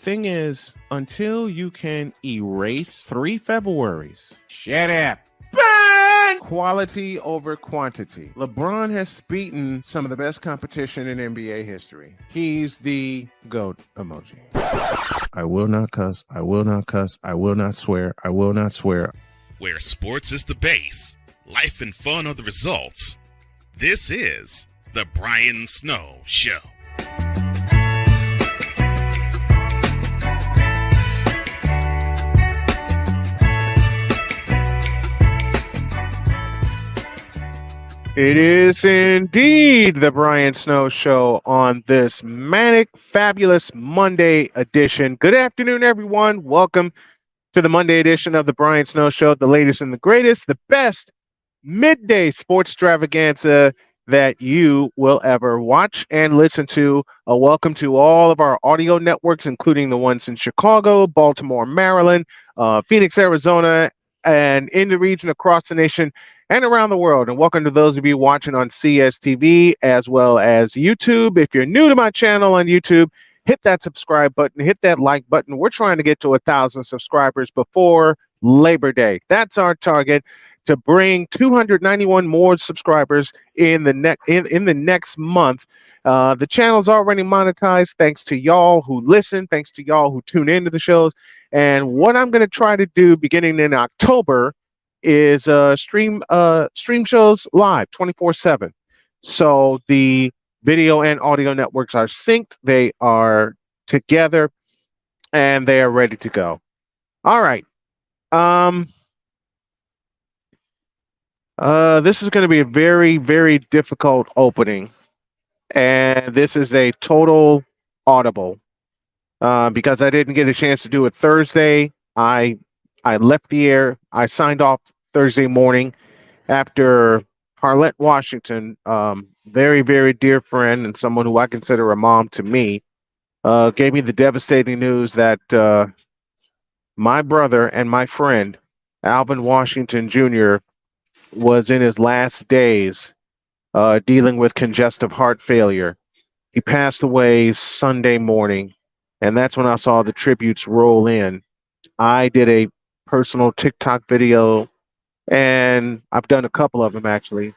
thing is, until you can erase 3 Februaries, shut up. Burn! Quality over quantity. LeBron has beaten some of the best competition in NBA history. He's the GOAT emoji. I will not cuss. I will not cuss. I will not swear. I will not swear. Where sports is the base, life and fun are the results. This is the Brian Snow Show. It is indeed the Brian Snow Show on this manic, fabulous Monday edition. Good afternoon, everyone. Welcome to the Monday edition of the Brian Snow Show, the latest and the greatest, the best midday sports extravaganza that you will ever watch and listen to. A welcome to all of our audio networks, including the ones in Chicago, Baltimore, Maryland, Phoenix, Arizona, and in the region across the nation and around the world. And welcome to those of you watching on CSTV as well as YouTube. If you're new to my channel on YouTube, hit that subscribe button, hit that like button. We're trying to get to 1,000 subscribers before Labor Day. That's our target, to bring 291 more subscribers in the next month. The channel's already monetized thanks to y'all who listen, thanks to y'all who tune into the shows. And what I'm going to try to do beginning in October is stream shows live 24/7. So the video and audio networks are synced, they are together, and they are ready to go. All right. This is going to be a very, very difficult opening, and this is a total audible because I didn't get a chance to do it Thursday. I left the air. I signed off Thursday morning after Harlette Washington, very, very dear friend and someone who I consider a mom to me, gave me the devastating news that my brother and my friend, Alvin Washington Jr., was in his last days dealing with congestive heart failure. He passed away Sunday morning, and that's when I saw the tributes roll in. I did a personal TikTok video, and I've done a couple of them actually.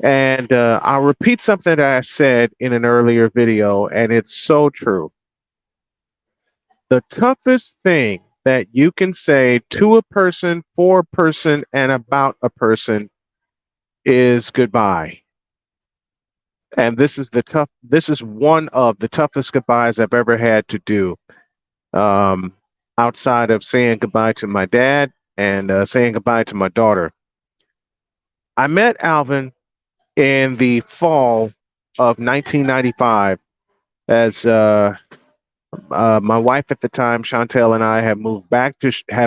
And I'll repeat something that I said in an earlier video, and it's so true. The toughest thing that you can say to a person, for a person, and about a person is goodbye. And this is one of the toughest goodbyes I've ever had to do. Outside of saying goodbye to my dad and saying goodbye to my daughter. I met Alvin in the fall of 1995 as my wife at the time, Chantel, and I have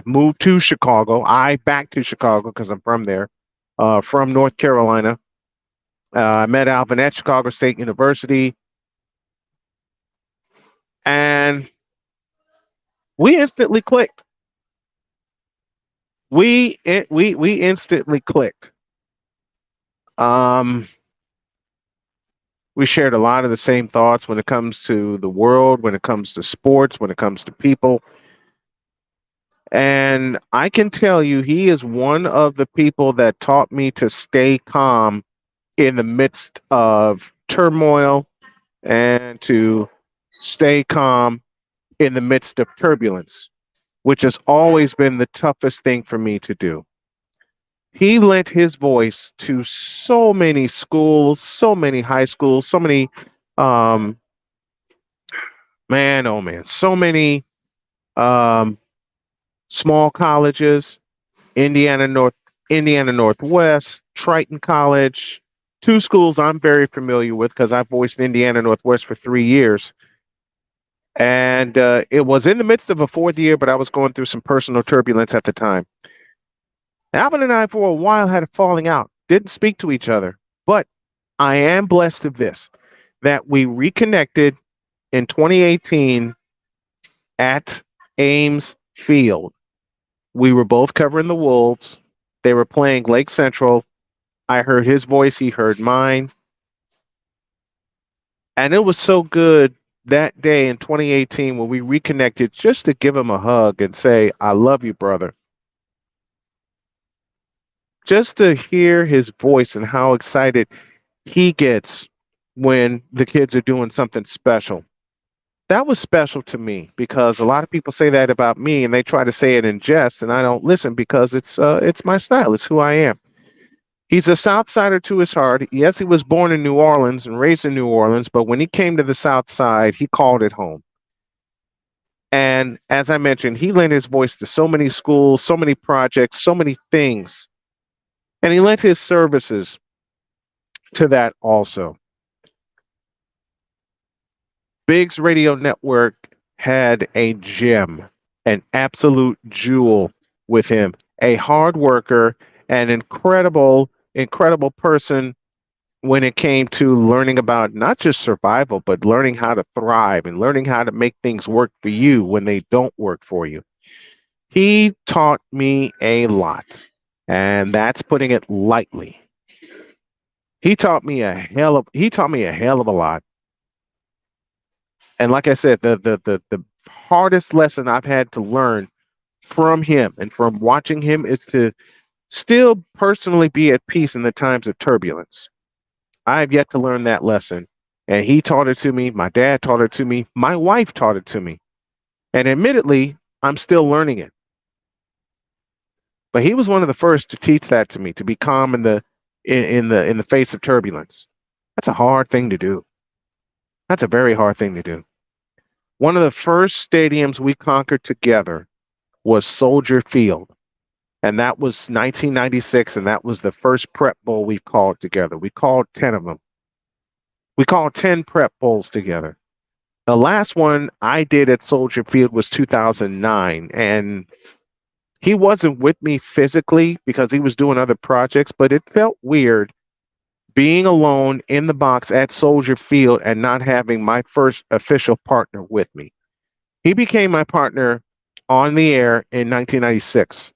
moved to Chicago. Back to Chicago because I'm from there, from North Carolina. I met Alvin at Chicago State University, and we instantly clicked. We instantly clicked. We shared a lot of the same thoughts when it comes to the world, when it comes to sports, when it comes to people. And I can tell you, he is one of the people that taught me to stay calm in the midst of turmoil and to stay calm in the midst of turbulence, which has always been the toughest thing for me to do. He lent his voice to so many schools, so many high schools, so many, so many small colleges, Indiana Northwest, Triton College, 2 schools I'm very familiar with because I've voiced Indiana Northwest for 3 years. And it was in the midst of a 4th year, but I was going through some personal turbulence at the time. Alvin and I, for a while, had a falling out, didn't speak to each other. But I am blessed of this, that we reconnected in 2018 at Ames Field. We were both covering the Wolves. They were playing Lake Central. I heard his voice, he heard mine. And it was so good that day in 2018 when we reconnected just to give him a hug and say, I love you, brother. Just to hear his voice and how excited he gets when the kids are doing something special. That was special to me because a lot of people say that about me and they try to say it in jest and I don't listen because it's my style. It's who I am. He's a South Sider to his heart. Yes, he was born in New Orleans and raised in New Orleans, but when he came to the South Side, he called it home. And as I mentioned, he lent his voice to so many schools, so many projects, so many things. And he lent his services to that also. Biggs Radio Network had a gem, an absolute jewel with him, a hard worker, an incredible person when it came to learning about not just survival, but learning how to thrive and learning how to make things work for you when they don't work for you. He taught me a lot, and that's putting it lightly. He taught me a hell of a lot. And like I said, the hardest lesson I've had to learn from him and from watching him is to still personally be at peace in the times of turbulence. I have yet to learn that lesson. And he taught it to me. My dad taught it to me. My wife taught it to me. And admittedly, I'm still learning it. But he was one of the first to teach that to me, to be calm in the face of turbulence. That's a hard thing to do. That's a very hard thing to do. One of the first stadiums we conquered together was Soldier Field. And that was 1996, and that was the first prep bowl we called together. We called 10 of them. We called 10 prep bowls together. The last one I did at Soldier Field was 2009, and he wasn't with me physically because he was doing other projects, but it felt weird being alone in the box at Soldier Field and not having my first official partner with me. He became my partner on the air in 1996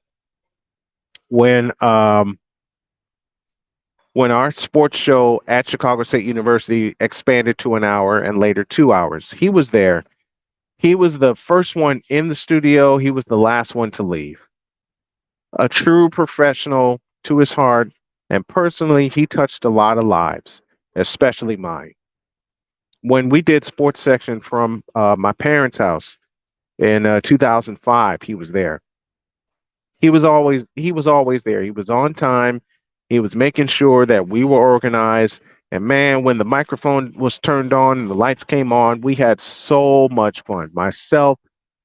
when our sports show at Chicago State University expanded to an hour and later 2 hours. He was there. He was the first one in the studio. He was the last one to leave. A true professional to his heart. And personally, he touched a lot of lives, especially mine. When we did sports section from my parents' house in 2005, he was there. He was always there. He was on time. He was making sure that we were organized. And man, when the microphone was turned on and the lights came on, we had so much fun. Myself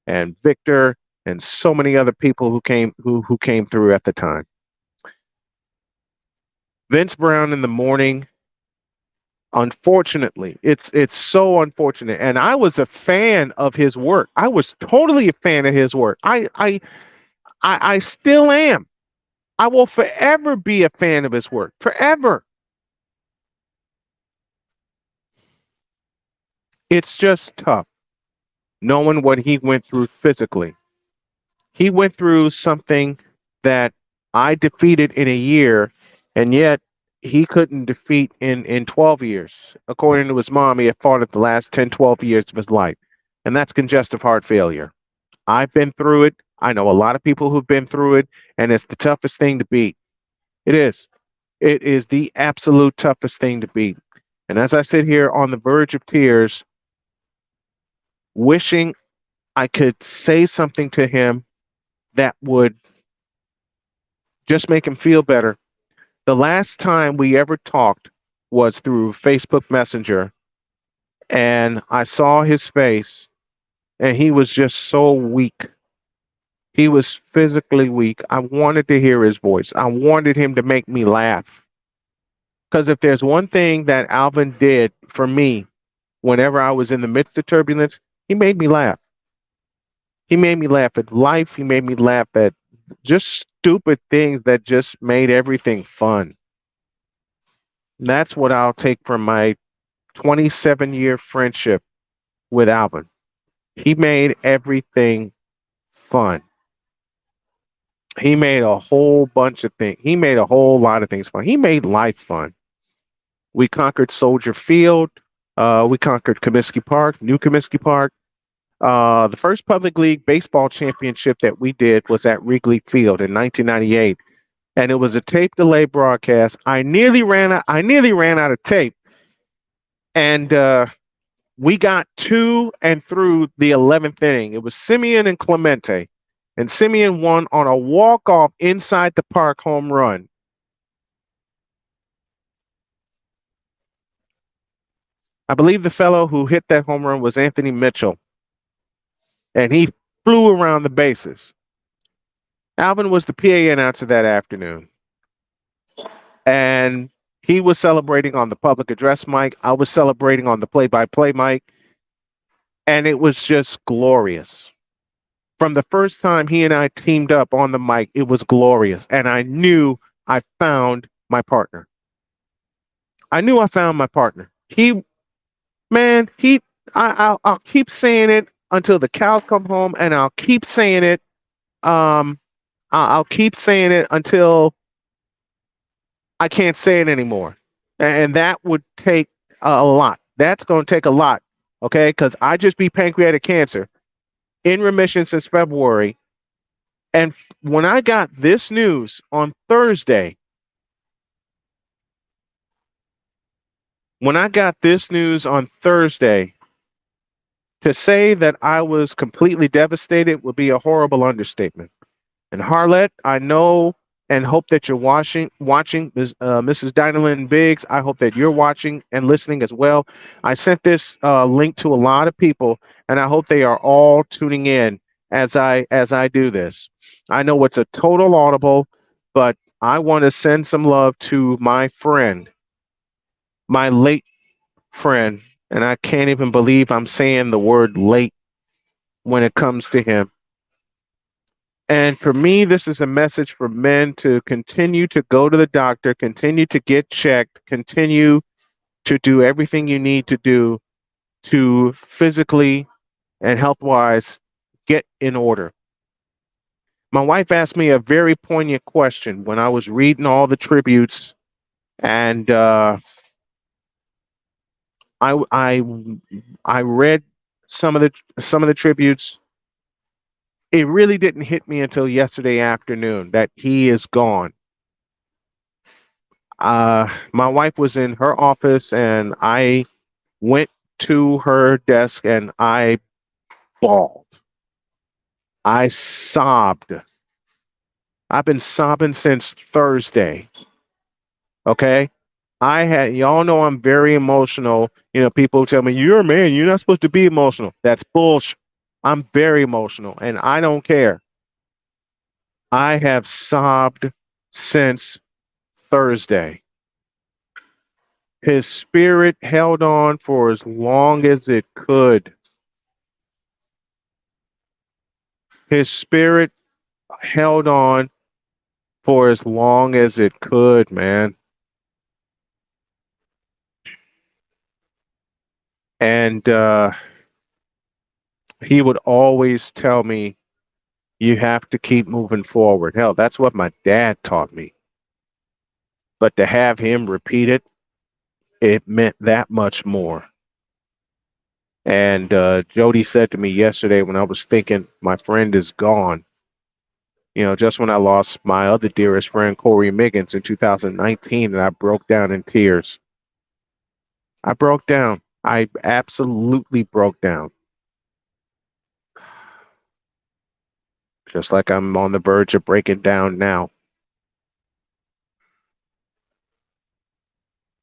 and Victor and so many other people who came through at the time. Vince Brown in the morning. Unfortunately, it's so unfortunate. And I was a fan of his work. I was totally a fan of his work. I still am. I will forever be a fan of his work. Forever. It's just tough knowing what he went through physically. He went through something that I defeated in a year, and yet he couldn't defeat in 12 years. According to his mom, he had fought it the last 10, 12 years of his life, and that's congestive heart failure. I've been through it. I know a lot of people who've been through it, and it's the toughest thing to beat. It is. It is the absolute toughest thing to beat. And as I sit here on the verge of tears, wishing I could say something to him that would just make him feel better. The last time we ever talked was through Facebook Messenger, and I saw his face, and he was just so weak. He was physically weak. I wanted to hear his voice. I wanted him to make me laugh. Because if there's one thing that Alvin did for me whenever I was in the midst of turbulence, he made me laugh. He made me laugh at life. He made me laugh at just stupid things that just made everything fun. And that's what I'll take from my 27-year friendship with Alvin. He made everything fun. He made a whole bunch of things. He made a whole lot of things fun. He made life fun. We conquered Soldier Field. We conquered Comiskey Park, New Comiskey Park. The first public league baseball championship that we did was at Wrigley Field in 1998, and it was a tape delay broadcast. I nearly ran out of tape, and we got to and through the 11th inning. It was Simeon and Clemente, and Simeon won on a walk-off inside the park home run. I believe the fellow who hit that home run was Anthony Mitchell, and he flew around the bases. Alvin was the PA announcer that afternoon, and he was celebrating on the public address mic. I was celebrating on the play-by-play mic, and it was just glorious. From the first time he and I teamed up on the mic, it was glorious, and I knew I found my partner. I'll keep saying it until the cows come home, and I'll keep saying it. I'll keep saying it until I can't say it anymore, and that would take a lot. That's going to take a lot, okay? Because I just beat pancreatic cancer in remission since February, and when I got this news on Thursday, to say that I was completely devastated would be a horrible understatement. And Harlette, I know and hope that you're watching, Mrs. Dynalyn Biggs. I hope that you're watching and listening as well. I sent this link to a lot of people, and I hope they are all tuning in as I do this. I know it's a total audible, but I want to send some love to my friend, my late friend, and I can't even believe I'm saying the word late when it comes to him. And for me, this is a message for men to continue to go to the doctor, continue to get checked, continue to do everything you need to do to physically and health-wise get in order. My wife asked me a very poignant question when I was reading all the tributes, and I read some of the tributes. It really didn't hit me until yesterday afternoon that he is gone. My wife was in her office, and I went to her desk and I bawled. I sobbed. I've been sobbing since Thursday. Okay? Y'all know I'm very emotional. You know, people tell me, you're a man, you're not supposed to be emotional. That's bullshit. I'm very emotional, and I don't care. I have sobbed since Thursday. His spirit held on for as long as it could. His spirit held on for as long as it could, man. And he would always tell me, you have to keep moving forward. Hell, that's what my dad taught me. But to have him repeat it, it meant that much more. And Jody said to me yesterday when I was thinking my friend is gone, you know, just when I lost my other dearest friend, Corey Miggins, in 2019, and I broke down in tears. I broke down. I absolutely broke down. Just like I'm on the verge of breaking down now.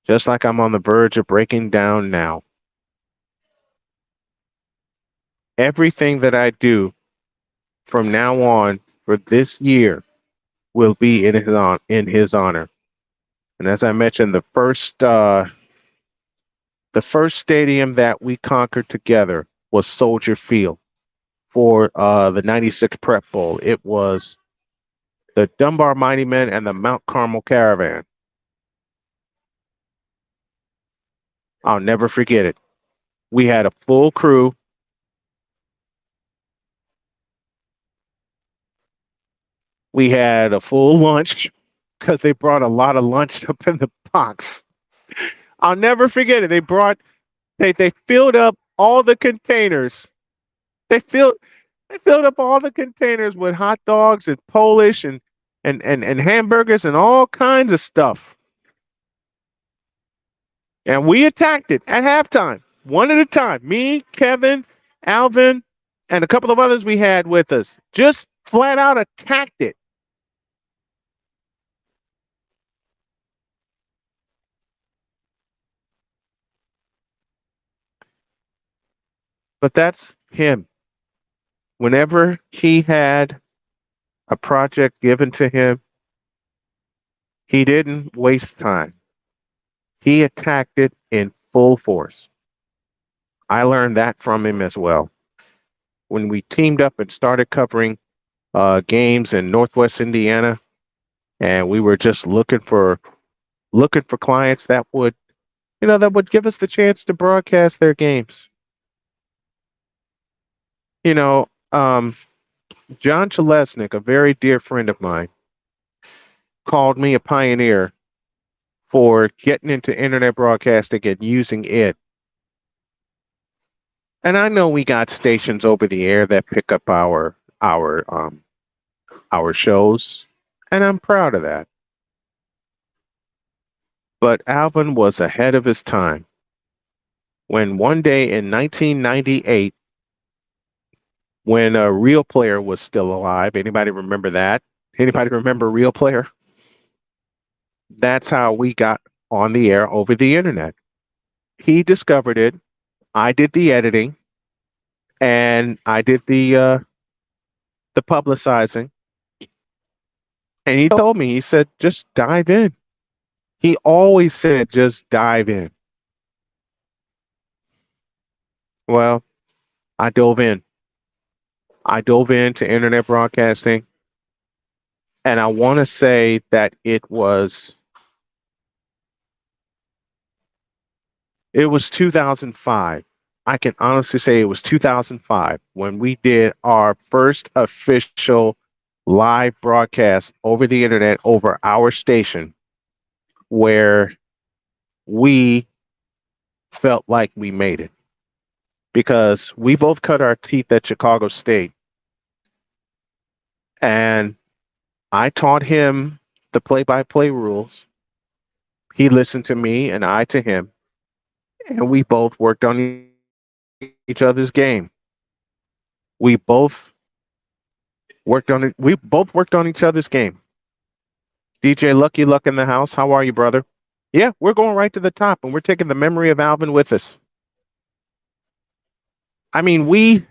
Just like I'm on the verge of breaking down now. Everything that I do from now on for this year will be in his honor. And as I mentioned, the first stadium that we conquered together was Soldier Field for the 96 Prep Bowl. It was the Dunbar Mighty Men and the Mount Carmel Caravan. I'll never forget it. We had a full crew. We had a full lunch because they brought a lot of lunch up in the box. I'll never forget it. They brought They filled up all the containers. They filled they filled up all the containers with hot dogs and Polish and hamburgers and all kinds of stuff. And we attacked it at halftime, one at a time. Me, Kevin, Alvin, and a couple of others we had with us just flat out attacked it. But that's him. Whenever he had a project given to him, he didn't waste time. He attacked it in full force. I learned that from him as well. When we teamed up and started covering games in Northwest Indiana, and we were just looking for clients that would, that would give us the chance to broadcast their games. You know, John Chalesnik, a very dear friend of mine, called me a pioneer for getting into internet broadcasting and using it. And I know we got stations over the air that pick up our shows, and I'm proud of that. But Alvin was ahead of his time when one day in 1998, when a Real Player was still alive. Anybody remember that? Anybody remember Real Player? That's how we got on the air over the internet. He discovered it. I did the editing, and I did the publicizing. And he told me, he said, just dive in. He always said, just dive in. Well, I dove in. I dove into internet broadcasting, and I want to say that it was 2005. I can honestly say it was 2005 when we did our first official live broadcast over the internet over our station, where we felt like we made it, because we both cut our teeth at Chicago State. And I taught him the play-by-play rules. He listened to me and I to him. And we both worked on each other's game. We both worked on it. We both worked on each other's game. DJ Lucky Luck in the house. How are you, brother? Yeah, we're going right to the top, and we're taking the memory of Alvin with us. I mean,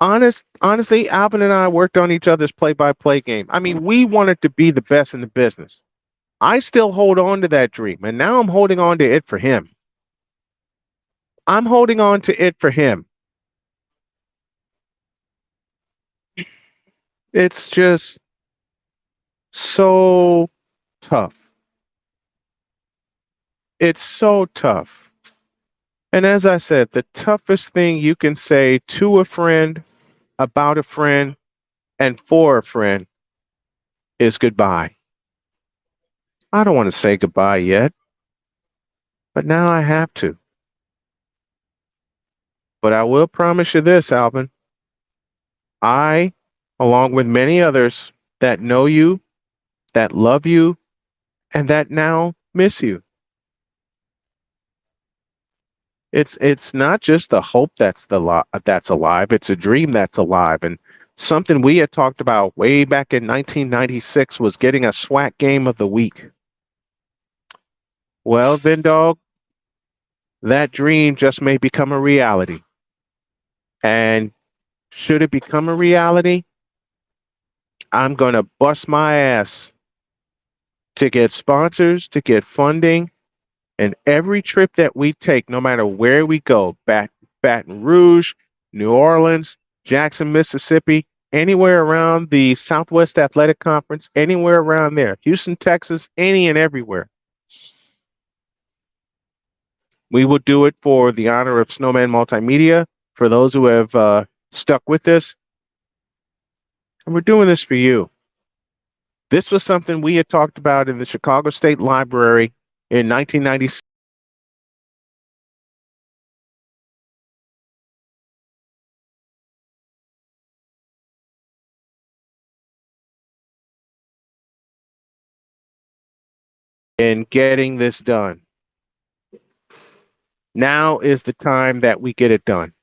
honestly, Alvin and I worked on each other's play-by-play game. I mean, we wanted to be the best in the business. I still hold on to that dream, and now I'm holding on to it for him. I'm holding on to it for him. It's just so tough. It's so tough. And as I said, the toughest thing you can say to a friend, about a friend, and for a friend is goodbye. I don't want to say goodbye yet, but now I have to. But I will promise you this, Alvin. I, along with many others that know you, that love you, and that now miss you. It's not just a hope that's alive. It's a dream that's alive. And something we had talked about way back in 1996 was getting a SWAC game of the week. Well, then, dog, that dream just may become a reality. And should it become a reality, I'm going to bust my ass to get sponsors, to get funding. And every trip that we take, no matter where we go, Baton Rouge, New Orleans, Jackson, Mississippi, anywhere around the Southwest Athletic Conference, anywhere around there, Houston, Texas, any and everywhere, we will do it for the honor of Snowman Multimedia, for those who have stuck with this. And we're doing this for you. This was something we had talked about in the Chicago State Library in 1996. in getting this done. Now is the time that we get it done.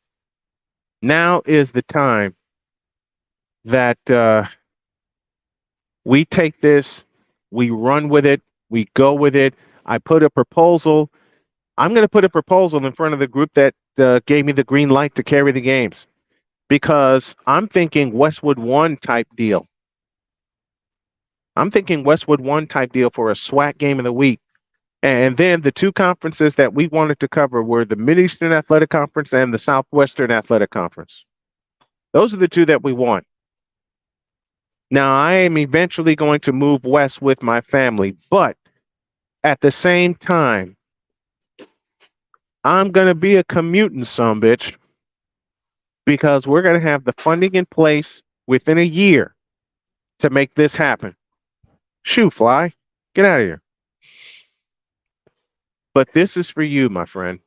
Now is the time that we take this, we run with it, we go with it. I put a proposal. I'm going to put a proposal in front of the group that gave me the green light to carry the games, because I'm thinking Westwood One type deal. I'm thinking Westwood One type deal for a SWAC game of the week. And then the two conferences that we wanted to cover were the Mid-Eastern Athletic Conference and the Southwestern Athletic Conference. Those are the two that we want. Now, I am eventually going to move west with my family, but at the same time, I'm going to be a commuting sumbitch, because we're going to have the funding in place within a year to make this happen. Shoo, fly. Get out of here. But this is for you, my friend.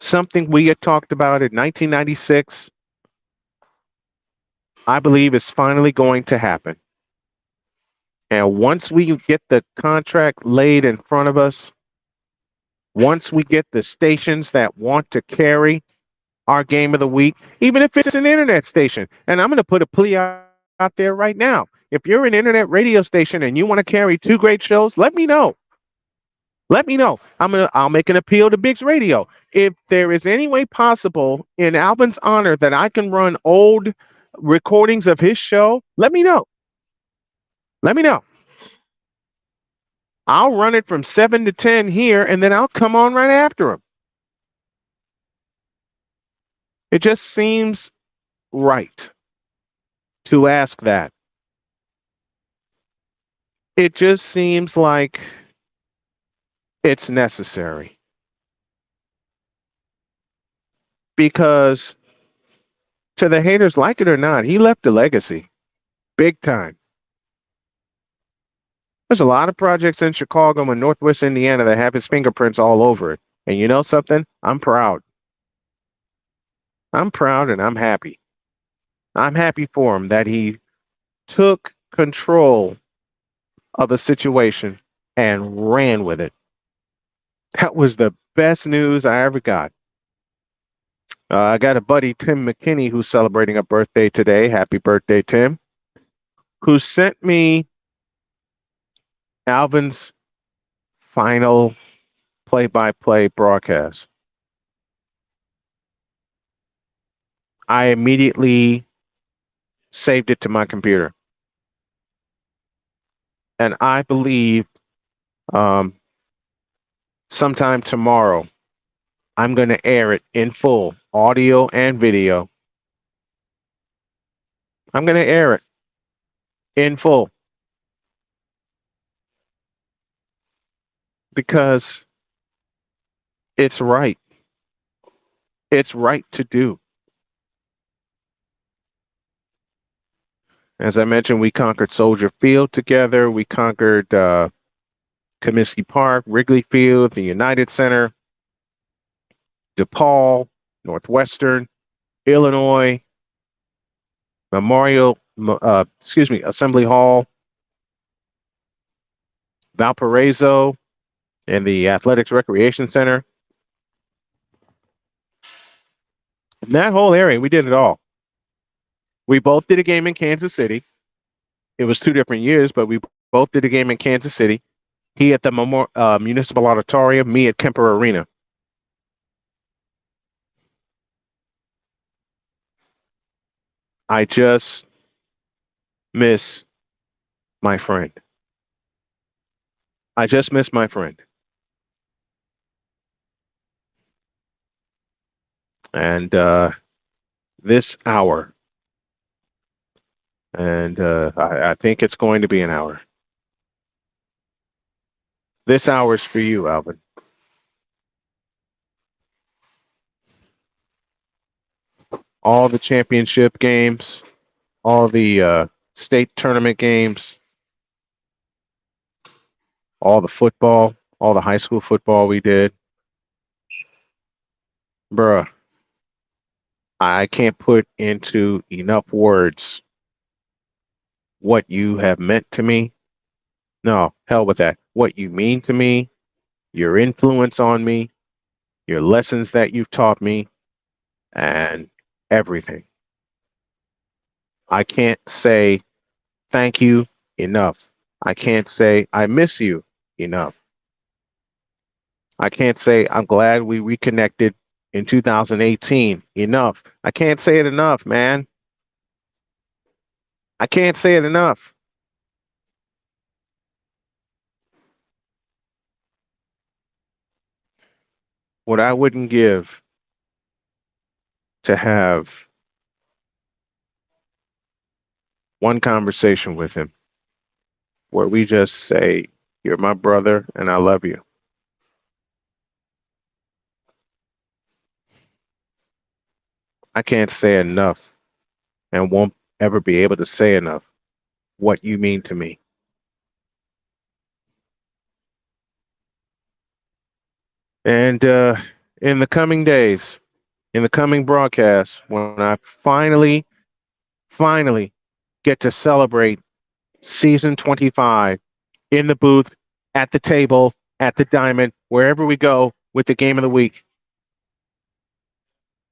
Something we had talked about in 1996, I believe is finally going to happen. And once we get the contract laid in front of us, once we get the stations that want to carry our game of the week, even if it's an internet station, and I'm going to put a plea out there right now. If you're an internet radio station and you want to carry two great shows, let me know. Let me know. I'll make an appeal to Biggs Radio. If there is any way possible in Alvin's honor that I can run old recordings of his show, let me know. Let me know. I'll run it from 7 to 10 here, and then I'll come on right after him. It just seems right to ask that. It just seems like it's necessary. Because to the haters, like it or not, he left a legacy. Big time. There's a lot of projects in Chicago and Northwest Indiana that have his fingerprints all over it. And you know something? I'm proud. I'm proud and I'm happy. I'm happy for him that he took control of a situation and ran with it. That was the best news I ever got. I got a buddy, Tim McKinney, who's celebrating a birthday today. Happy birthday, Tim. Who sent me Alvin's final play-by-play broadcast. I immediately saved it to my computer. And I believe sometime tomorrow, I'm going to air it in full, audio and video. I'm going to air it in full. Because it's right. It's right to do. As I mentioned, we conquered Soldier Field together. We conquered Comiskey Park, Wrigley Field, the United Center, DePaul, Northwestern, Illinois, Assembly Hall, Valparaiso, and the Athletics Recreation Center. In that whole area, we did it all. We both did a game in Kansas City. It was 2 different years, but we both did a game in Kansas City. He at the Municipal Auditorium, me at Kemper Arena. I just miss my friend. I just miss my friend. And this hour, and I think it's going to be an hour. This hour is for you, Alvin. All the championship games, all the state tournament games, all the football, all the high school football we did. Bruh, I can't put into enough words what you have meant to me. No, hell with that. what you mean to me, your influence on me, your lessons that you've taught me, and everything. I can't say thank you enough. I can't say I miss you enough. I can't say I'm glad we reconnected in 2018 enough. I can't say it enough, man. I can't say it enough. What I wouldn't give to have one conversation with him where we just say, you're my brother and I love you. I can't say enough and won't ever be able to say enough what you mean to me. And in the coming days, in the coming broadcasts, when I finally get to celebrate season 25 in the booth, at the table, at the diamond, wherever we go with the game of the week.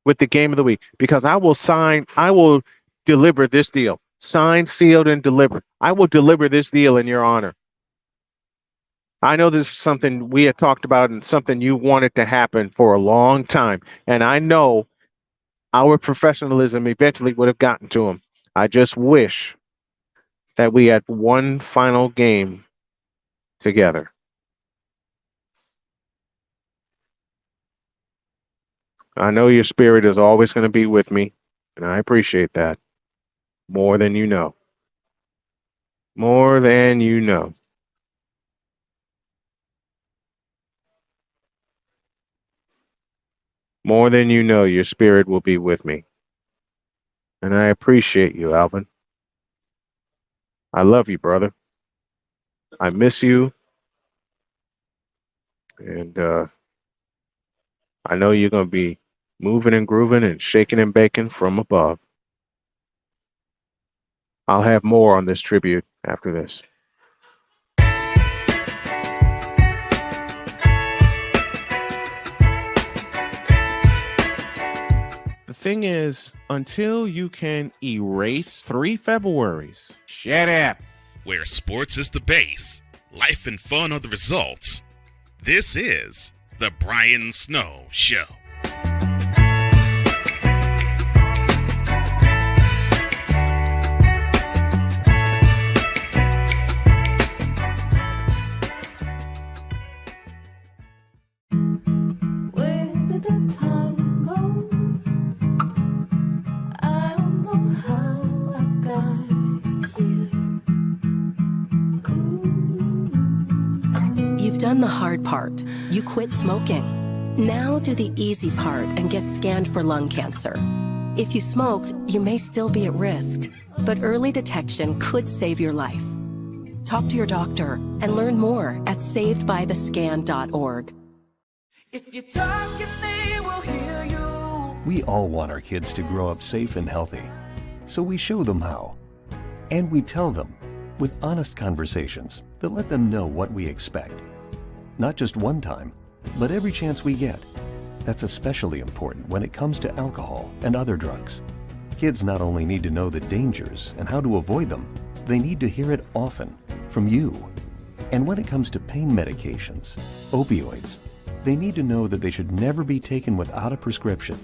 With the game of the week. Because I will deliver this deal. Signed, sealed, and delivered. I will deliver this deal in your honor. I know this is something we had talked about and something you wanted to happen for a long time. And I know our professionalism eventually would have gotten to him. I just wish that we had one final game together. I know your spirit is always going to be with me, and I appreciate that more than you know. More than you know. More than you know, your spirit will be with me. And I appreciate you, Alvin. I love you, brother. I miss you. And I know you're going to be moving and grooving and shaking and baking from above. I'll have more on this tribute after this. The thing is, until you can erase 3 Februaries, shut up. Where sports is the base, life and fun are the results. This is the Brian Snow Show. Done the hard part. You quit smoking. Now do the easy part and get scanned for lung cancer. If you smoked, you may still be at risk, but early detection could save your life. Talk to your doctor and learn more at savedbythescan.org. If you're talking, they will hear you. We all want our kids to grow up safe and healthy, so we show them how. And we tell them with honest conversations that let them know what we expect. Not just one time, but every chance we get. That's especially important when it comes to alcohol and other drugs. Kids not only need to know the dangers and how to avoid them, they need to hear it often from you. And when it comes to pain medications, opioids, they need to know that they should never be taken without a prescription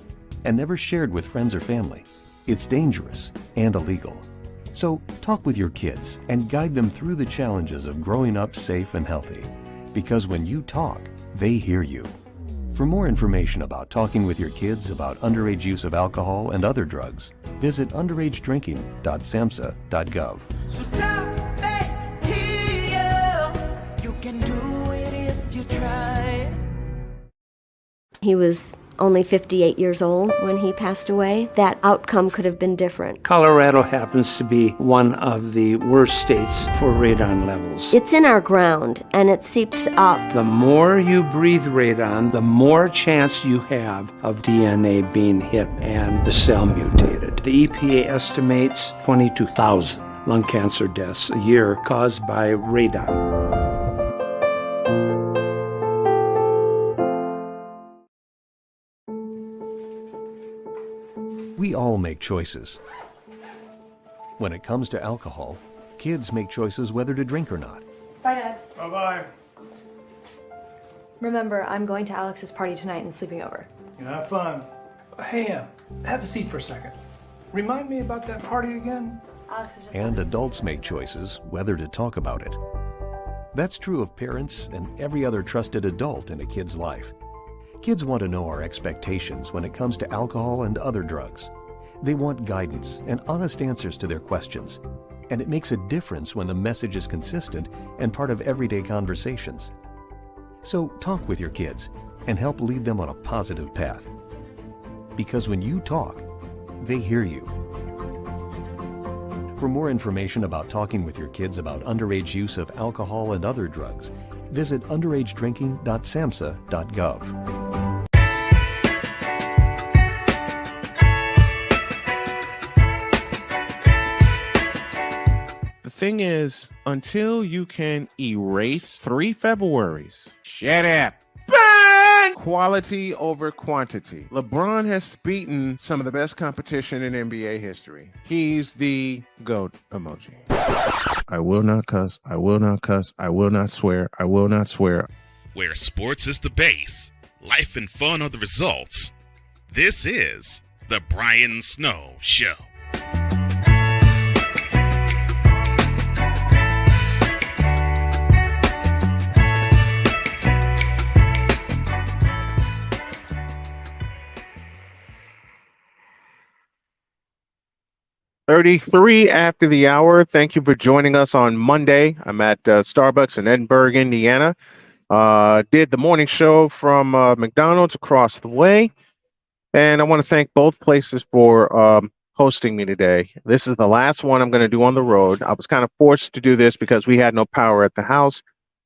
and never shared with friends or family. It's dangerous and illegal. So talk with your kids and guide them through the challenges of growing up safe and healthy. Because when you talk, they hear you. For more information about talking with your kids about underage use of alcohol and other drugs, visit underagedrinking.samhsa.gov. So talk, they hear you. You can do it if you try. He was only 58 years old when he passed away. That outcome could have been different. Colorado happens to be one of the worst states for radon levels. It's in our ground, and it seeps up. The more you breathe radon, the more chance you have of DNA being hit and the cell mutated. The EPA estimates 22,000 lung cancer deaths a year caused by radon. all make choices. When it comes to alcohol, kids make choices whether to drink or not. Bye, Dad. Bye-bye. Remember, I'm going to Alex's party tonight and sleeping over. You have fun. Hey, have a seat for a second. Remind me about that party again? Alex is just... And adults make choices whether to talk about it. That's true of parents and every other trusted adult in a kid's life. Kids want to know our expectations when it comes to alcohol and other drugs. They want guidance and honest answers to their questions. And it makes a difference when the message is consistent and part of everyday conversations. So talk with your kids and help lead them on a positive path. Because when you talk, they hear you. For more information about talking with your kids about underage use of alcohol and other drugs, visit underagedrinking.samhsa.gov. The thing is, until you can erase 3 Februaries, shut up. Bang! Quality over quantity. LeBron has beaten some of the best competition in NBA history. He's the GOAT emoji. I will not cuss. I will not cuss. I will not swear. I will not swear. Where sports is the base, life and fun are the results. This is the Brian Snow Show. .33 after the hour. Thank you for joining us on Monday. I'm at Starbucks in Edinburgh, Indiana. Did the morning show from McDonald's across the way. And I want to thank both places for hosting me today. This is the last one I'm going to do on the road. I was kind of forced to do this because we had no power at the house.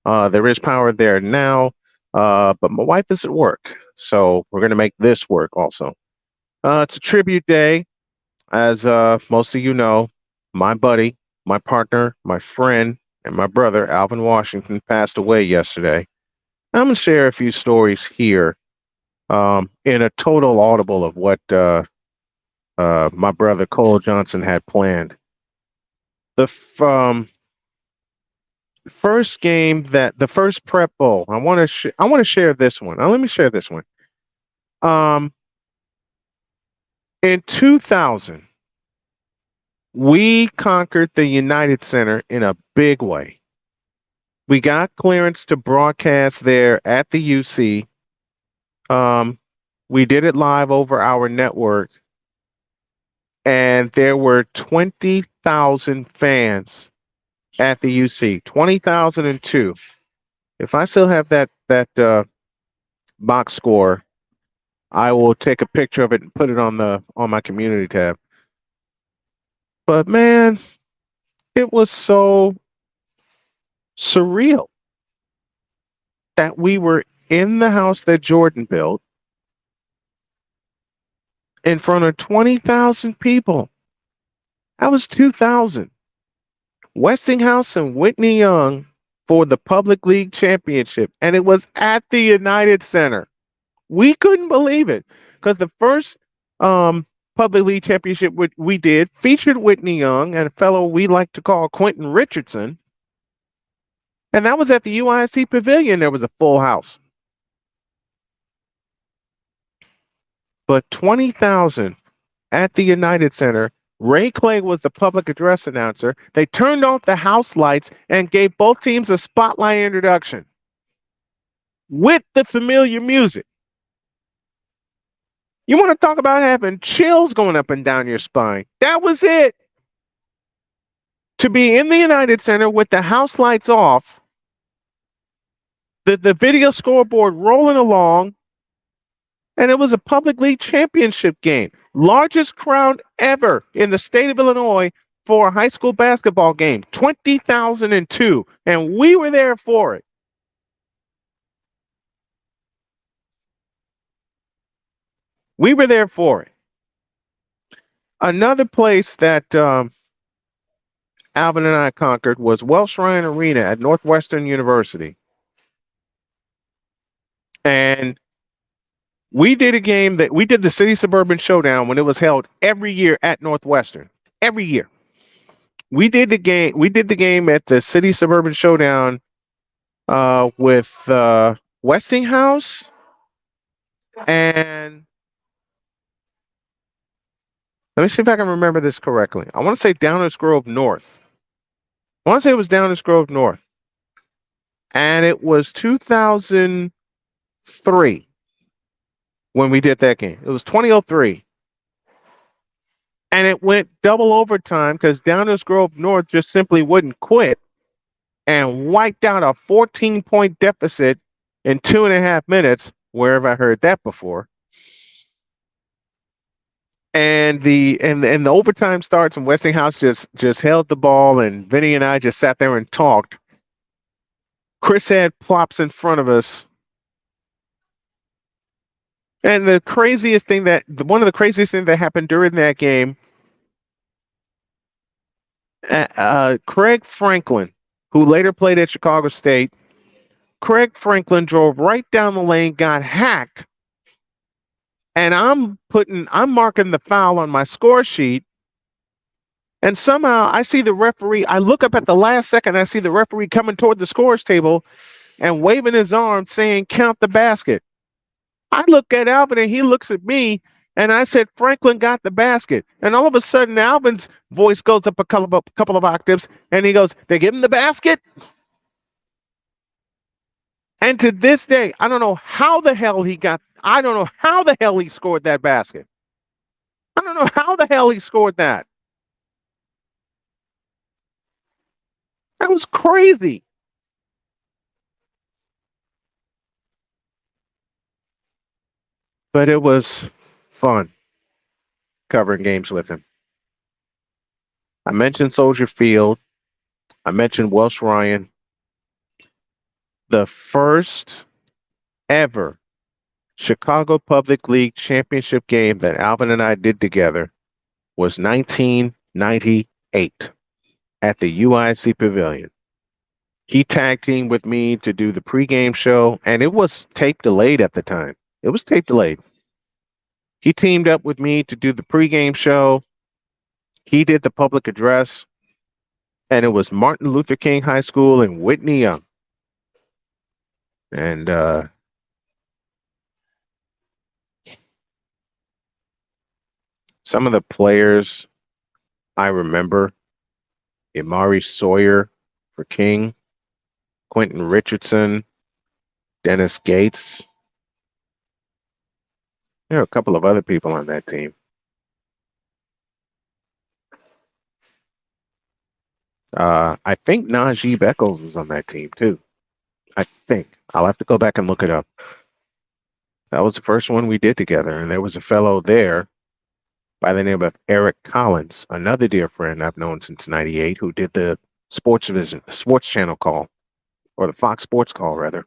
There is power there now, but my wife is at work. So we're going to make this work also. It's a tribute day. As most of you know, my buddy, my partner, my friend, and my brother, Alvin Washington, passed away yesterday. I'm going to share a few stories here in a total audible of what my brother Cole Johnson had planned. The first game the first prep bowl, I want to share this one. Let me share this one. In 2000, we conquered the United Center in a big way. We got clearance to broadcast there at the UC. We did it live over our network, and there were 20,000 fans at the UC. 20,002. If I still have that box score, I will take a picture of it and put it on my community tab. But man, it was so surreal that we were in the house that Jordan built in front of 20,000 people. That was 2000. Westinghouse and Whitney Young for the Public League Championship, and it was at the United Center. We couldn't believe it because the first Public League Championship we did featured Whitney Young and a fellow we like to call Quentin Richardson. And that was at the UISC Pavilion. There was a full house. But 20,000 at the United Center. Ray Clay was the public address announcer. They turned off the house lights and gave both teams a spotlight introduction with the familiar music. You want to talk about having chills going up and down your spine? That was it. To be in the United Center with the house lights off, the video scoreboard rolling along, and it was a Public League Championship game. Largest crowd ever in the state of Illinois for a high school basketball game. 20,002, and we were there for it. We were there for it. Another place that Alvin and I conquered was Welsh Ryan Arena at Northwestern University. And We did the City Suburban Showdown when it was held every year at Northwestern. Every year. We did the game at the City Suburban Showdown with Westinghouse and let me see if I can remember this correctly. I want to say Downers Grove North. I want to say it was Downers Grove North. And it was 2003 when we did that game. It was 2003. And it went double overtime because Downers Grove North just simply wouldn't quit and wiped out a 14-point deficit in 2.5 minutes. Where have I heard that before? And the overtime starts and Westinghouse just held the ball and Vinny and I just sat there and talked. Chris Head plops in front of us. And one of the craziest things that happened during that game, Craig Franklin, who later played at Chicago State, Craig Franklin drove right down the lane, got hacked. And I'm marking the foul on my score sheet. And somehow I see the referee. I look up at the last second. I see the referee coming toward the scores table and waving his arm saying, "Count the basket." I look at Alvin and he looks at me and I said, "Franklin got the basket." And all of a sudden Alvin's voice goes up a couple of octaves and he goes, "They give him the basket?" And to this day, I don't know how the hell he scored that basket. I don't know how the hell he scored that. That was crazy. But it was fun covering games with him. I mentioned Soldier Field. I mentioned Welsh Ryan. The first ever Chicago Public League championship game that Alvin and I did together was 1998 at the UIC Pavilion. He tag teamed with me to do the pregame show, and it was tape delayed at the time. It was tape delayed. He teamed up with me to do the pregame show. He did the public address, and it was Martin Luther King High School in Whitney Young. And some of the players I remember, Imari Sawyer for King, Quentin Richardson, Dennis Gates. There are a couple of other people on that team. I think Najee Beckles was on that team too. I think. I'll have to go back and look it up. That was the first one we did together, and there was a fellow there by the name of Eric Collins, another dear friend I've known since '98, who did the sports channel call, or the Fox Sports call, rather.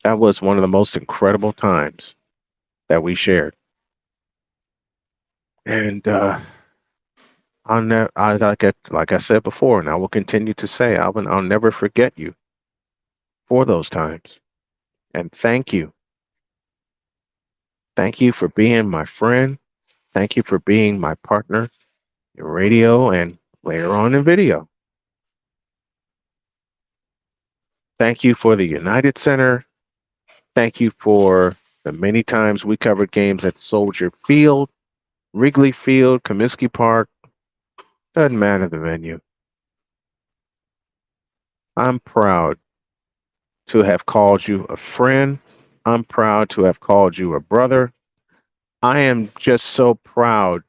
That was one of the most incredible times that we shared. And like I said before, and I will continue to say, Alvin, I'll never forget you for those times. And thank you. Thank you for being my friend. Thank you for being my partner in radio and later on in video. Thank you for the United Center. Thank you for the many times we covered games at Soldier Field, Wrigley Field, Comiskey Park. Doesn't matter the venue. I'm proud to have called you a friend. I'm proud to have called you a brother. I am just so proud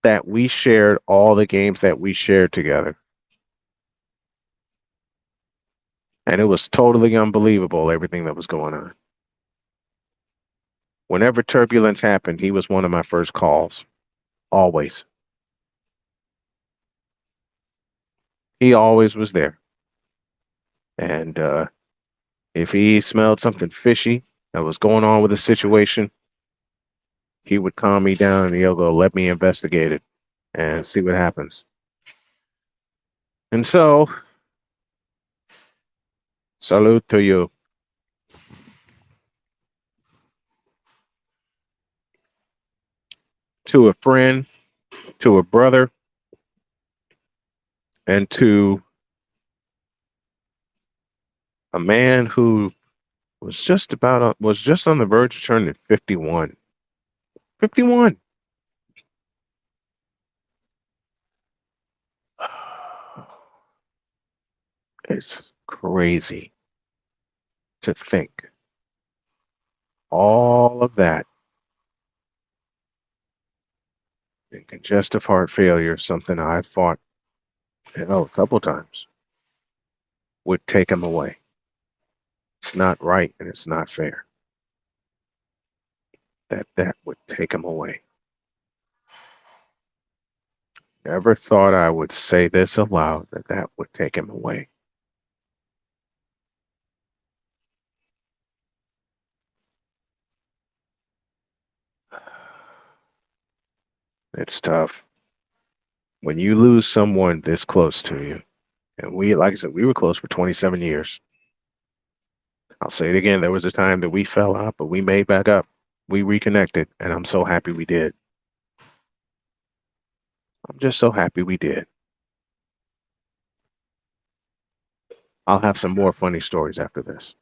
that we shared all the games that we shared together. And it was totally unbelievable, everything that was going on. Whenever turbulence happened, he was one of my first calls. Always. He always was there. And if he smelled something fishy that was going on with the situation, he would calm me down and he'll go, "Let me investigate it and see what happens." And so Salute to you. To a friend, to a brother, and to a man who was just on the verge of turning 51. 51. It's crazy to think all of that in congestive heart failure, something I fought, a couple times, would take him away. It's not right and it's not fair. That would take him away. Never thought I would say this aloud, that would take him away. It's tough when you lose someone this close to you. And like I said, we were close for 27 years. I'll say it again. There was a time that we fell out, but we made back up. We reconnected, and I'm so happy we did. I'm just so happy we did. I'll have some more funny stories after this.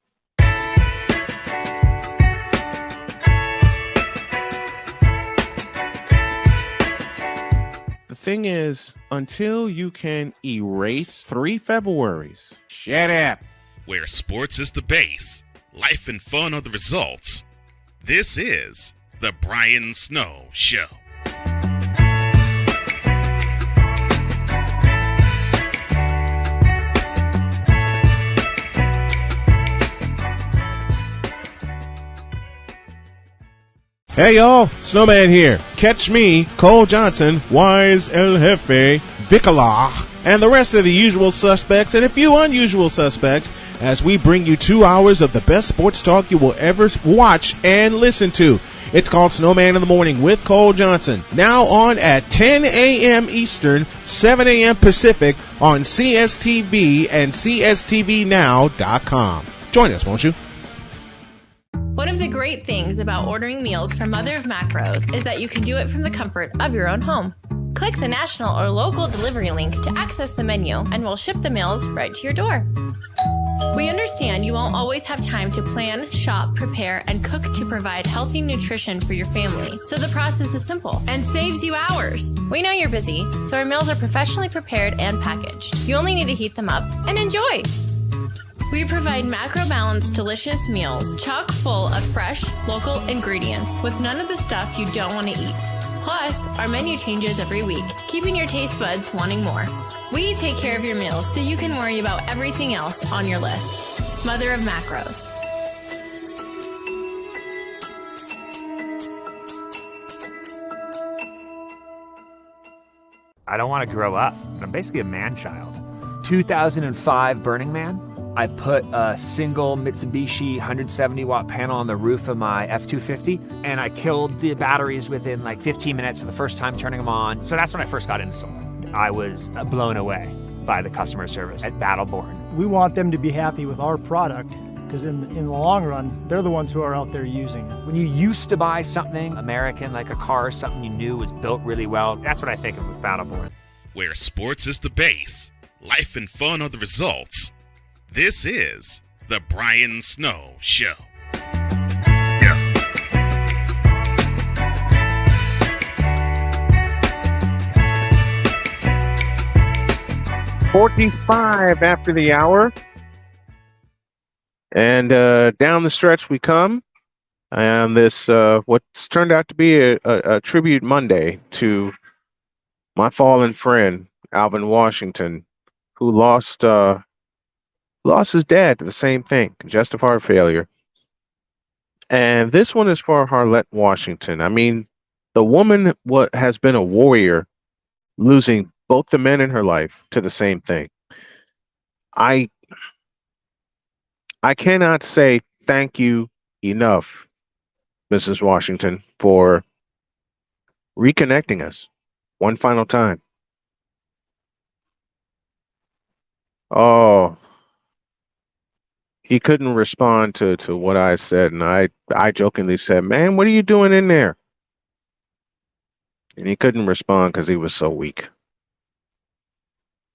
The thing is, until you can erase 3 Februaries, shut up. Where sports is the base, life and fun are the results. This is the Brian Snow Show. Hey y'all, Snowman here. Catch me, Cole Johnson, Wise El Jefe, Vicala, and the rest of the usual suspects and a few unusual suspects as we bring you 2 hours of the best sports talk you will ever watch and listen to. It's called Snowman in the Morning with Cole Johnson. Now on at 10 a.m. Eastern, 7 a.m. Pacific on CSTV and CSTVNow.com. Join us, won't you? One of the great things about ordering meals from Mother of Macros is that you can do it from the comfort of your own home. Click the national or local delivery link to access the menu, and we'll ship the meals right to your door. We understand you won't always have time to plan, shop, prepare, and cook to provide healthy nutrition for your family, so the process is simple and saves you hours. We know you're busy, so our meals are professionally prepared and packaged. You only need to heat them up and enjoy. We provide macro-balanced, delicious meals, chock full of fresh, local ingredients with none of the stuff you don't want to eat. Plus, our menu changes every week, keeping your taste buds wanting more. We take care of your meals so you can worry about everything else on your list. Mother of Macros. I don't want to grow up. I'm basically a man-child. 2005 Burning Man. I put a single Mitsubishi 170-watt panel on the roof of my F-250, and I killed the batteries within like 15 minutes of the first time turning them on. So that's when I first got into solar. I was blown away by the customer service at Battleborn. We want them to be happy with our product because in the long run, they're the ones who are out there using it. When you used to buy something American, like a car, something you knew was built really well, that's what I think of with Battleborn. Where sports is the base, life and fun are the results. This is the Brian Snow Show. Yeah. 45 after the hour. And down the stretch we come. And this, what's turned out to be a tribute Monday to my fallen friend, Alvin Washington, who lost his dad to the same thing, congestive heart failure. And this one is for Harlette Washington. I mean, the woman has been a warrior, losing both the men in her life to the same thing. I cannot say thank you enough, Mrs. Washington, for reconnecting us one final time. Oh, he couldn't respond to what I said, and I jokingly said, "Man, what are you doing in there?" And he couldn't respond because he was so weak.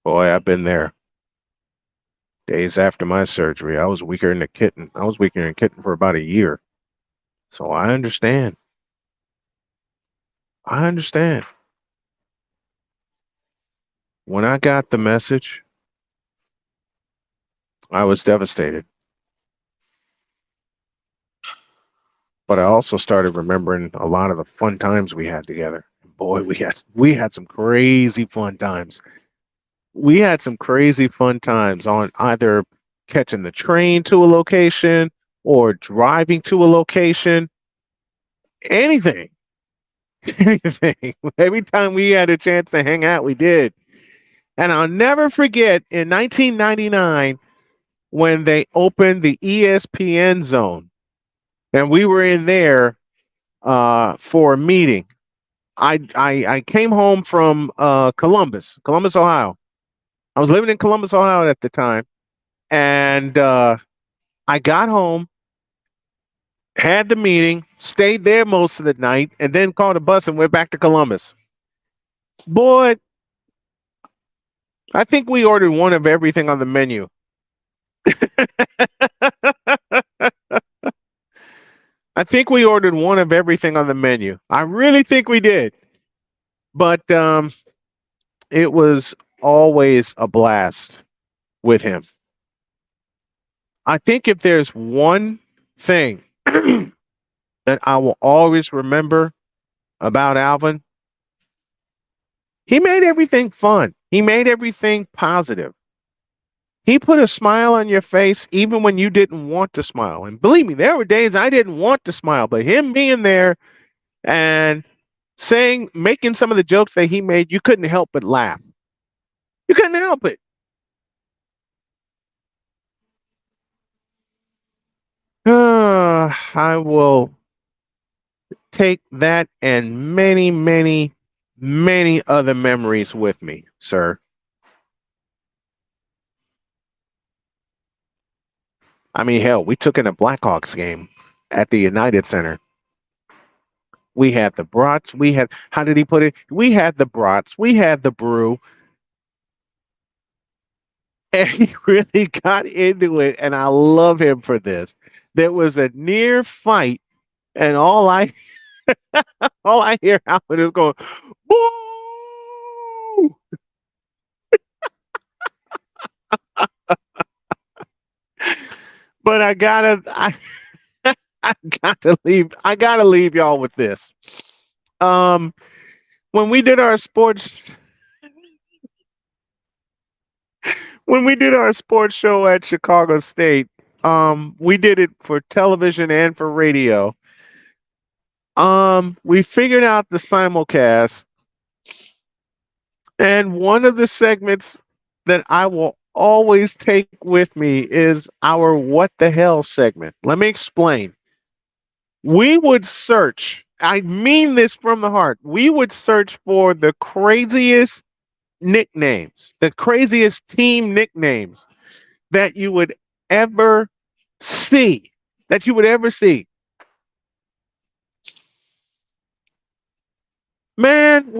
Boy, I've been there. Days after my surgery, I was weaker than a kitten. I was weaker than a kitten for about a year. So I understand. I understand. When I got the message, I was devastated. But I also started remembering a lot of the fun times we had together. Boy, we had some crazy fun times. We had some crazy fun times on either catching the train to a location or driving to a location. Anything. Anything. Every time we had a chance to hang out, we did. And I'll never forget in 1999 when they opened the ESPN zone and we were in there for a meeting. I came home from Columbus, Ohio. I was living in Columbus, Ohio at the time. And I got home, had the meeting, stayed there most of the night, and then caught a bus and went back to Columbus. Boy, I think we ordered one of everything on the menu. I think we ordered one of everything on the menu. I really think we did. But it was always a blast with him. I think if there's one thing that I will always remember about Alvin, he made everything fun. He made everything positive. He put a smile on your face even when you didn't want to smile. And believe me, there were days I didn't want to smile, but him being there and making some of the jokes that he made, you couldn't help but laugh. You couldn't help it. I will take that and many, many, many other memories with me, sir. I mean, hell, we took in a Blackhawks game at the United Center. We had the brats. How did he put it? We had the brats. We had the brew. And he really got into it, and I love him for this. There was a near fight, and all I hear Alvin is going, "Boo!" But I gotta leave y'all with this. When we did our sports show at Chicago State, we did it for television and for radio. We figured out the simulcast, and one of the segments that I will always take with me is our What the Hell segment. Let me explain. We would search, I mean this from the heart, we would search for the craziest nicknames, the craziest team nicknames that you would ever see, Man,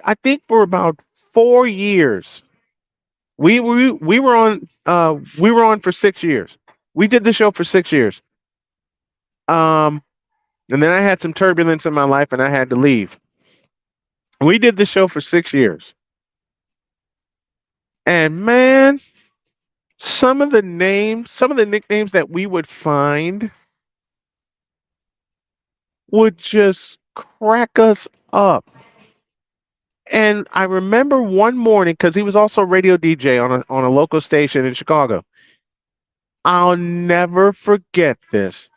I think for about 4 years, we were on for 6 years. We did the show for 6 years. And then I had some turbulence in my life and I had to leave. We did the show for 6 years. And man, some of the nicknames that we would find would just crack us up. And I remember one morning, because he was also a radio DJ on a local station in Chicago. I'll never forget this.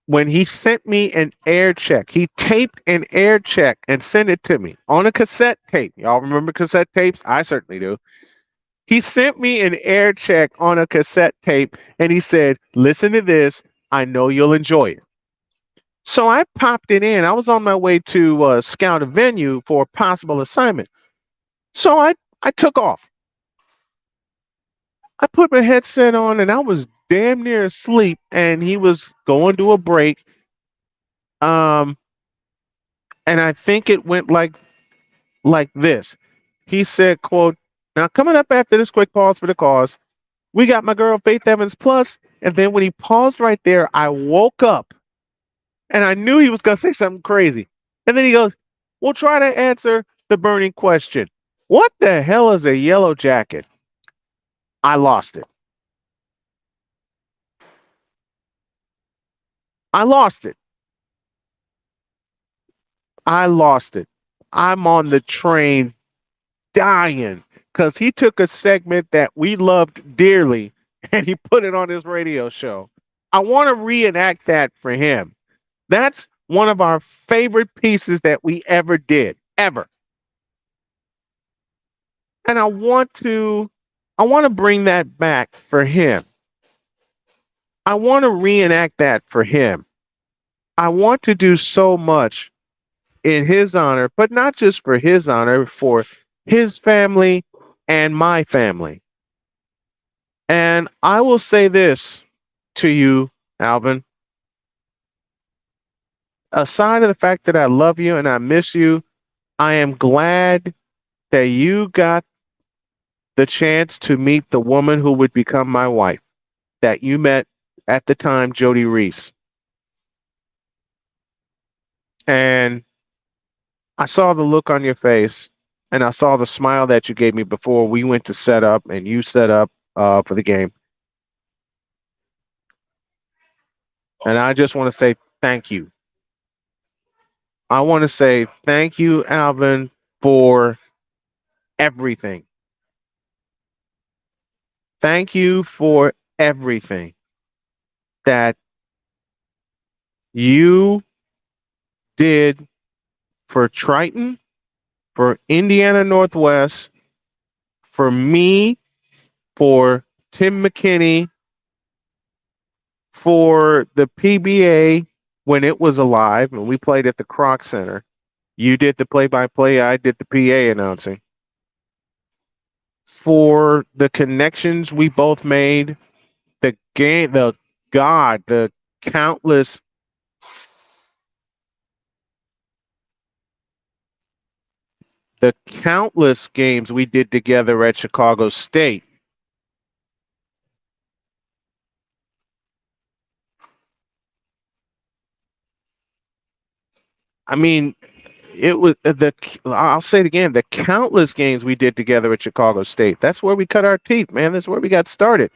When he sent me an air check, he taped an air check and sent it to me on a cassette tape. Y'all remember cassette tapes? I certainly do. He sent me an air check on a cassette tape, and he said, "Listen to this. I know you'll enjoy it." So I popped it in. I was on my way to scout a venue for a possible assignment. So I took off. I put my headset on, and I was damn near asleep, and he was going to a break. And I think it went like this. He said, quote, "Now coming up after this quick pause for the cause, we got my girl Faith Evans plus." And then when he paused right there, I woke up and I knew he was gonna say something crazy. And then he goes, "We'll try to answer the burning question. What the hell is a yellow jacket?" I lost it. I lost it. I lost it. I'm on the train dying because he took a segment that we loved dearly and he put it on his radio show. I want to reenact that for him. That's one of our favorite pieces that we ever did, ever. And I want to bring that back for him. I want to reenact that for him. I want to do so much in his honor, but not just for his honor, for his family and my family. And I will say this to you, Alvin. Aside of the fact that I love you and I miss you, I am glad that you got the chance to meet the woman who would become my wife, that you met at the time, Jody Reese. And I saw the look on your face, and I saw the smile that you gave me before we went to set up and you set up for the game. And I just want to say thank you. I want to say thank you, Alvin, for everything. Thank you for everything that you did for Triton, for Indiana Northwest, for me, for Tim McKinney, for the PBA when it was alive and we played at the Kroc Center. You did the play-by-play, I did the PA announcing. For the connections we both made, the game, the countless games we did together at Chicago State. I mean, it was I'll say it again, the countless games we did together at Chicago State. That's where we cut our teeth, man. That's where we got started.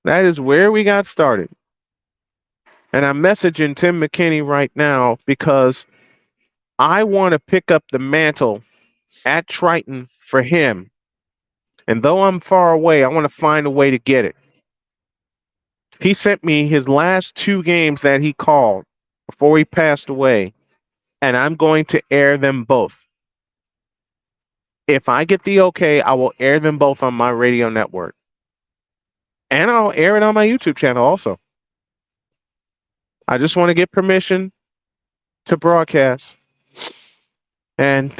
That is where we got started. And I'm messaging Tim McKinney right now because I want to pick up the mantle at Triton for him. And though I'm far away, I want to find a way to get it. He sent me his last 2 games that he called before he passed away, and I'm going to air them both. If I get the okay, I will air them both on my radio network. And I'll air it on my YouTube channel also. I just want to get permission to broadcast. And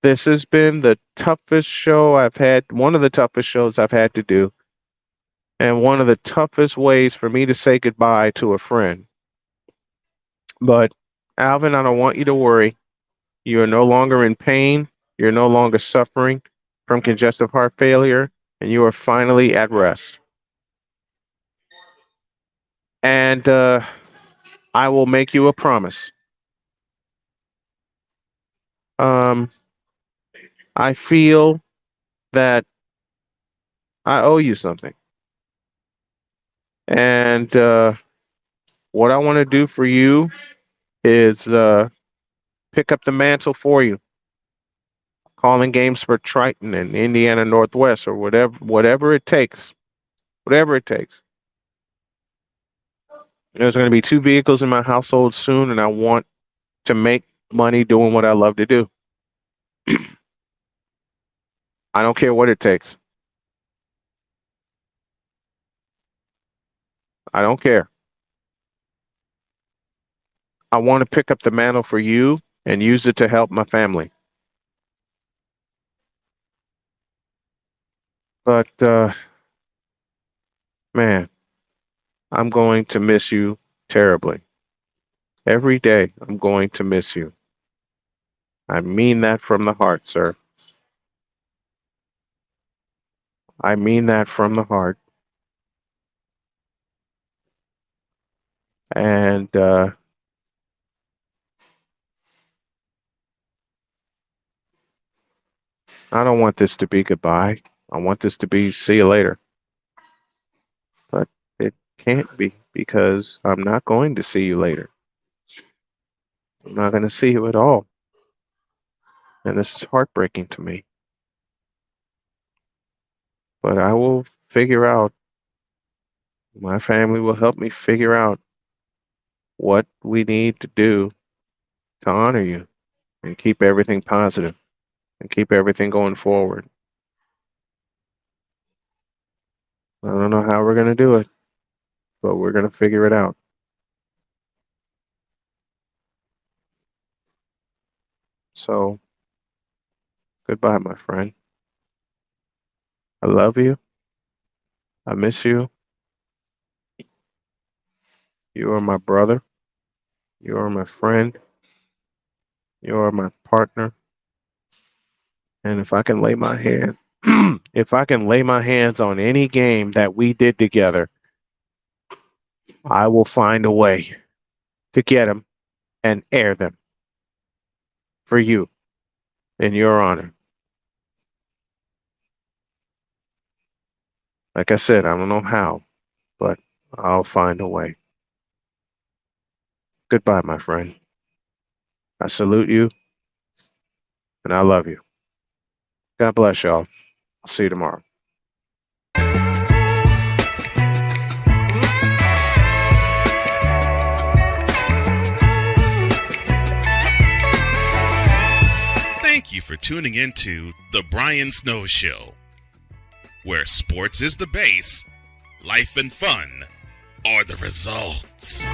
this has been the toughest show I've had, one of the toughest shows I've had to do, and one of the toughest ways for me to say goodbye to a friend. But Alvin, I don't want you to worry. You are no longer in pain. You're no longer suffering from congestive heart failure, and you are finally at rest. And I will make you a promise. I feel that I owe you something. And what I want to do for you is pick up the mantle for you. Calling games for Triton and Indiana Northwest or whatever it takes. Whatever it takes. There's going to be 2 vehicles in my household soon, and I want to make money doing what I love to do. I don't care what it takes. I don't care. I want to pick up the mantle for you and use it to help my family. But man, I'm going to miss you terribly. Every day, I'm going to miss you. I mean that from the heart, sir. I mean that from the heart. And I don't want this to be goodbye. I want this to be see you later. But it can't be because I'm not going to see you later. I'm not going to see you at all. And this is heartbreaking to me. But I will figure out, my family will help me figure out what we need to do to honor you and keep everything positive and keep everything going forward. I don't know how we're going to do it, but we're going to figure it out. So, goodbye, my friend. I love you. I miss you. You are my brother. You are my friend. You are my partner. And if I can lay my hand, if I can lay my hands on any game that we did together, I will find a way to get them and air them for you in your honor. Like I said, I don't know how, but I'll find a way. Goodbye, my friend. I salute you, and I love you. God bless y'all. I'll see you tomorrow. Thank you for tuning into The Brian Snow Show, where sports is the base, life and fun are the results.